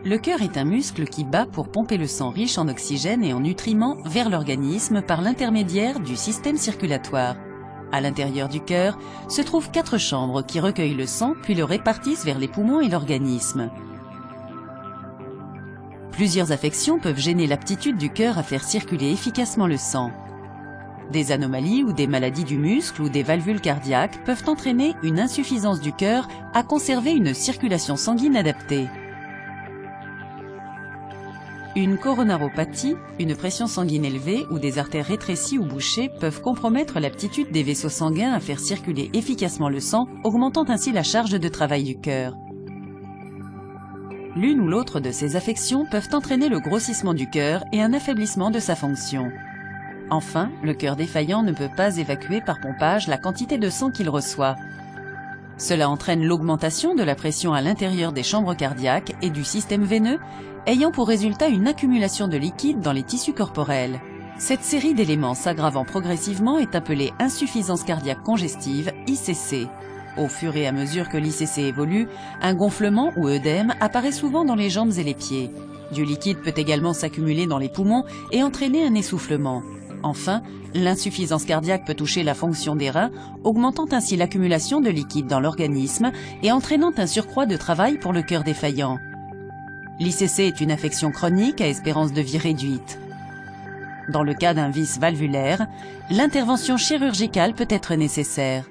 Le cœur est un muscle qui bat pour pomper le sang riche en oxygène et en nutriments vers l'organisme par l'intermédiaire du système circulatoire. À l'intérieur du cœur se trouvent 4 chambres qui recueillent le sang puis le répartissent vers les poumons et l'organisme. Plusieurs affections peuvent gêner l'aptitude du cœur à faire circuler efficacement le sang. Des anomalies ou des maladies du muscle ou des valvules cardiaques peuvent entraîner une insuffisance du cœur à conserver une circulation sanguine adaptée. Une coronaropathie, une pression sanguine élevée ou des artères rétrécies ou bouchées peuvent compromettre l'aptitude des vaisseaux sanguins à faire circuler efficacement le sang, augmentant ainsi la charge de travail du cœur. L'une ou l'autre de ces affections peuvent entraîner le grossissement du cœur et un affaiblissement de sa fonction. Enfin, le cœur défaillant ne peut pas évacuer par pompage la quantité de sang qu'il reçoit. Cela entraîne l'augmentation de la pression à l'intérieur des chambres cardiaques et du système veineux, ayant pour résultat une accumulation de liquide dans les tissus corporels. Cette série d'éléments s'aggravant progressivement est appelée insuffisance cardiaque congestive, ICC. Au fur et à mesure que l'ICC évolue, un gonflement ou œdème apparaît souvent dans les jambes et les pieds. Du liquide peut également s'accumuler dans les poumons et entraîner un essoufflement. Enfin, l'insuffisance cardiaque peut toucher la fonction des reins, augmentant ainsi l'accumulation de liquide dans l'organisme et entraînant un surcroît de travail pour le cœur défaillant. L'ICC est une affection chronique à espérance de vie réduite. Dans le cas d'un vice valvulaire, l'intervention chirurgicale peut être nécessaire.